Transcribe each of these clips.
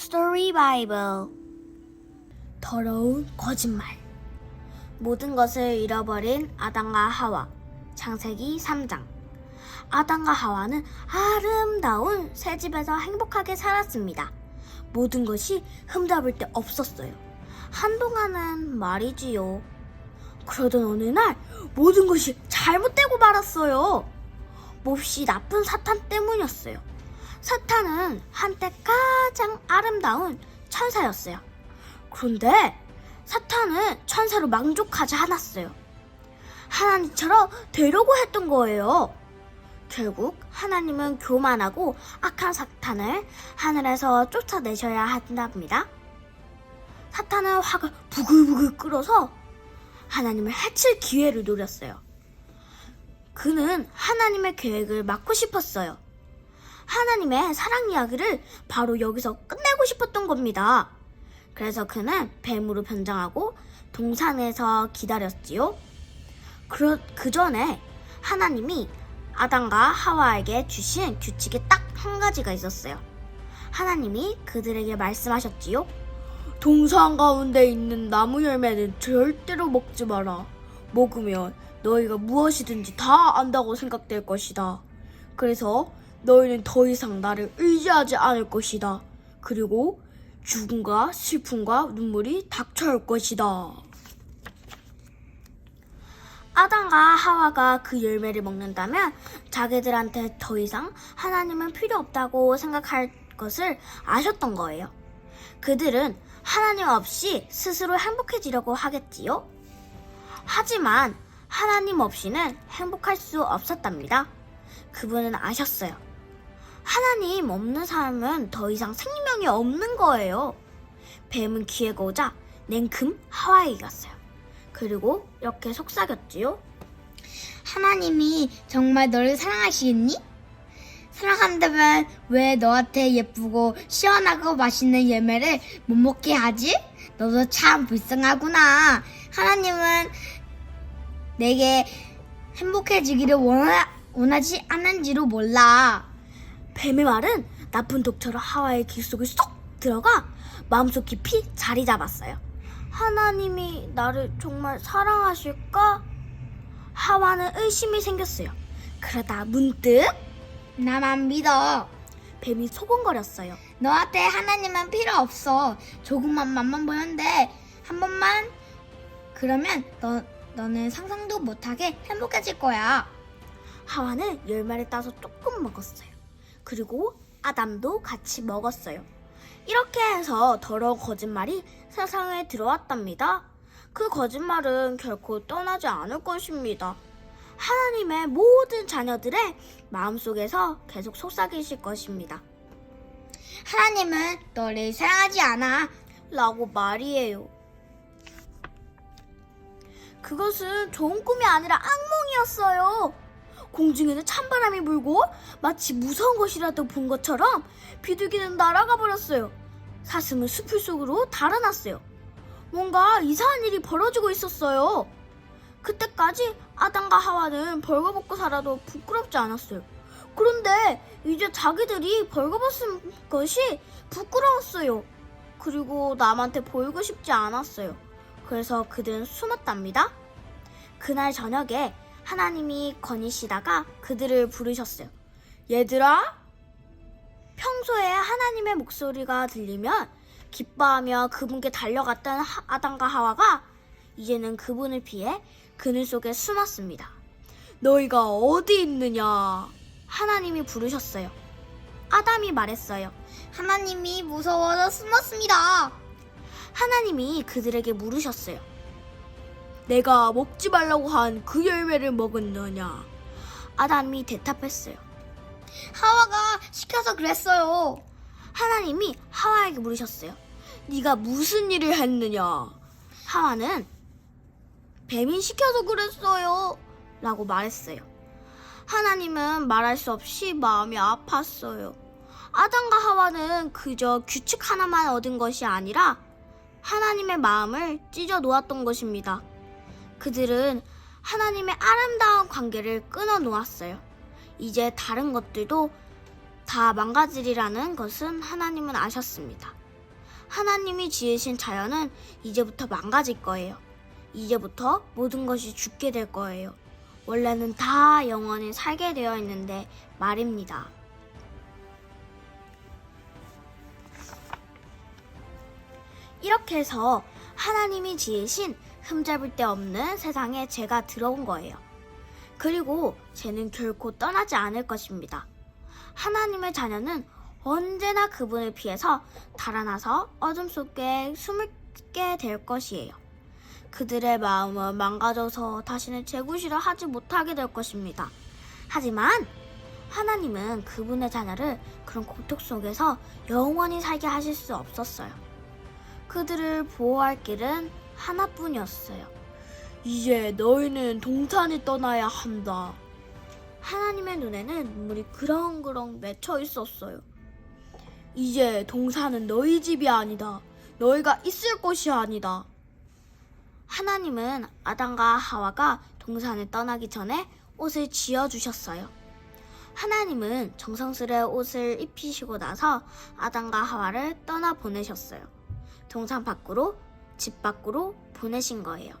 스토리 바이블. 더러운 거짓말. 모든 것을 잃어버린 아담과 하와. 창세기 3장. 아담과 하와는 아름다운 새 집에서 행복하게 살았습니다. 모든 것이 흠잡을 데 없었어요. 한동안은 말이지요. 그러던 어느 날 모든 것이 잘못되고 말았어요. 몹시 나쁜 사탄 때문이었어요. 사탄은 한때 가장 아름다운 천사였어요. 그런데 사탄은 천사로 만족하지 않았어요. 하나님처럼 되려고 했던 거예요. 결국 하나님은 교만하고 악한 사탄을 하늘에서 쫓아내셔야 한답니다. 사탄은 화가 부글부글 끓어서 하나님을 해칠 기회를 노렸어요. 그는 하나님의 계획을 막고 싶었어요. 하나님의 사랑 이야기를 바로 여기서 끝내고 싶었던 겁니다. 그래서 그는 뱀으로 변장하고 동산에서 기다렸지요. 그 전에 하나님이 아담과 하와에게 주신 규칙이 딱 한 가지가 있었어요. 하나님이 그들에게 말씀하셨지요. 동산 가운데 있는 나무 열매는 절대로 먹지 마라. 먹으면 너희가 무엇이든지 다 안다고 생각될 것이다. 그래서 너희는 더 이상 나를 의지하지 않을 것이다. 그리고 죽음과 슬픔과 눈물이 닥쳐올 것이다. 아담과 하와가 그 열매를 먹는다면 자기들한테 더 이상 하나님은 필요 없다고 생각할 것을 아셨던 거예요. 그들은 하나님 없이 스스로 행복해지려고 하겠지요. 하지만 하나님 없이는 행복할 수 없었답니다. 그분은 아셨어요. 하나님 없는 삶은 더 이상 생명이 없는 거예요. 뱀은 기회가 오자 냉큼 하와에게 갔어요. 그리고 이렇게 속삭였지요. 하나님이 정말 너를 사랑하시겠니? 사랑한다면 왜 너한테 예쁘고 시원하고 맛있는 열매를 못 먹게 하지? 너도 참 불쌍하구나. 하나님은 내게 행복해지기를 원하지 않는지로 몰라. 뱀의 말은 나쁜 독처럼 하와의 귀 속에 쏙 들어가 마음속 깊이 자리 잡았어요. 하나님이 나를 정말 사랑하실까? 하와는 의심이 생겼어요. 그러다 문득 나만 믿어. 뱀이 소곤거렸어요. 너한테 하나님은 필요 없어. 조금만 맛만 보면 돼. 한 번만 그러면 너는 상상도 못하게 행복해질 거야. 하와는 열매를 따서 조금 먹었어요. 그리고 아담도 같이 먹었어요. 이렇게 해서 더러운 거짓말이 세상에 들어왔답니다. 그 거짓말은 결코 떠나지 않을 것입니다. 하나님의 모든 자녀들의 마음속에서 계속 속삭이실 것입니다. 하나님은 너를 사랑하지 않아. 라고 말이에요. 그것은 좋은 꿈이 아니라 악몽이었어요. 공중에는 찬바람이 불고 마치 무서운 것이라도 본 것처럼 비둘기는 날아가 버렸어요. 사슴은 숲을 속으로 달아났어요. 뭔가 이상한 일이 벌어지고 있었어요. 그때까지 아담과 하와는 벌거벗고 살아도 부끄럽지 않았어요. 그런데 이제 자기들이 벌거벗은 것이 부끄러웠어요. 그리고 남한테 보이고 싶지 않았어요. 그래서 그들은 숨었답니다. 그날 저녁에 하나님이 거니시다가 그들을 부르셨어요. 얘들아, 평소에 하나님의 목소리가 들리면 기뻐하며 그분께 달려갔던 아담과 하와가 이제는 그분을 피해 그늘 속에 숨었습니다. 너희가 어디 있느냐? 하나님이 부르셨어요. 아담이 말했어요. 하나님이 무서워서 숨었습니다. 하나님이 그들에게 물으셨어요. 내가 먹지 말라고 한 그 열매를 먹었느냐? 아담이 대답했어요. 하와가 시켜서 그랬어요. 하나님이 하와에게 물으셨어요. 네가 무슨 일을 했느냐? 하와는 뱀이 시켜서 그랬어요. 라고 말했어요. 하나님은 말할 수 없이 마음이 아팠어요. 아담과 하와는 그저 규칙 하나만 얻은 것이 아니라 하나님의 마음을 찢어 놓았던 것입니다. 그들은 하나님의 아름다운 관계를 끊어 놓았어요. 이제 다른 것들도 다 망가지리라는 것은 하나님은 아셨습니다. 하나님이 지으신 자연은 이제부터 망가질 거예요. 이제부터 모든 것이 죽게 될 거예요. 원래는 다 영원히 살게 되어 있는데 말입니다. 이렇게 해서 하나님이 지으신 흠잡을 데 없는 세상에 제가 들어온 거예요. 그리고 쟤는 결코 떠나지 않을 것입니다. 하나님의 자녀는 언제나 그분을 피해서 달아나서 어둠 속에 숨게 될 것이에요. 그들의 마음은 망가져서 다시는 재구실을 하지 못하게 될 것입니다. 하지만 하나님은 그분의 자녀를 그런 고통 속에서 영원히 살게 하실 수 없었어요. 그들을 보호할 길은 하나뿐이었어요. 이제 너희는 동산을 떠나야 한다. 하나님의 눈에는 눈물이 그렁그렁 맺혀 있었어요. 이제 동산은 너희 집이 아니다. 너희가 있을 곳이 아니다. 하나님은 아담과 하와가 동산을 떠나기 전에 옷을 지어주셨어요. 하나님은 정성스레 옷을 입히시고 나서 아담과 하와를 떠나보내셨어요. 동산 밖으로, 집 밖으로 보내신 거예요.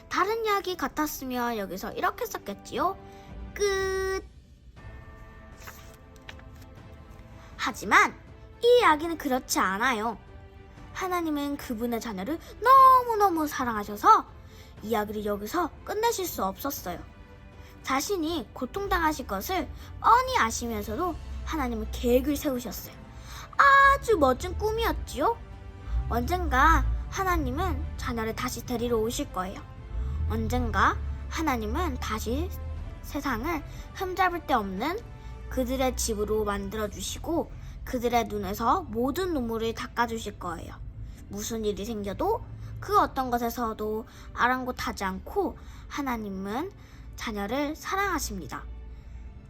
다른 이야기 같았으면 여기서 이렇게 썼겠지요. 끝. 하지만 이 이야기는 그렇지 않아요. 하나님은 그분의 자녀를 너무너무 사랑하셔서 이야기를 여기서 끝내실 수 없었어요. 자신이 고통당하실 것을 뻔히 아시면서도 하나님은 계획을 세우셨어요. 아주 멋진 꿈이었지요. 언젠가 하나님은 자녀를 다시 데리러 오실 거예요. 언젠가 하나님은 다시 세상을 흠잡을 데 없는 그들의 집으로 만들어주시고 그들의 눈에서 모든 눈물을 닦아주실 거예요. 무슨 일이 생겨도 그 어떤 것에서도 아랑곳하지 않고 하나님은 자녀를 사랑하십니다.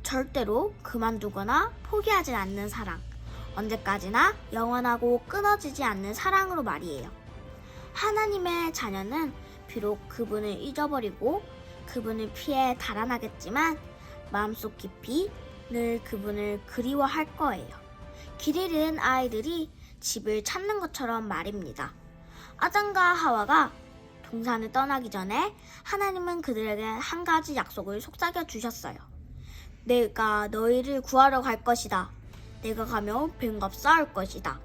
절대로 그만두거나 포기하지 않는 사랑, 언제까지나 영원하고 끊어지지 않는 사랑으로 말이에요. 하나님의 자녀는 비록 그분을 잊어버리고 그분을 피해 달아나겠지만 마음속 깊이 늘 그분을 그리워할 거예요. 길 잃은 아이들이 집을 찾는 것처럼 말입니다. 아담과 하와가 동산을 떠나기 전에 하나님은 그들에게 한 가지 약속을 속삭여 주셨어요. 내가 너희를 구하러 갈 것이다. 내가 가면 뱀과 싸울 것이다.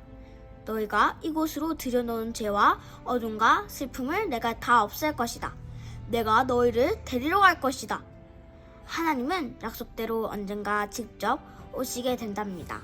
너희가 이곳으로 들여놓은 죄와 어둠과 슬픔을 내가 다 없앨 것이다. 내가 너희를 데리러 갈 것이다. 하나님은 약속대로 언젠가 직접 오시게 된답니다.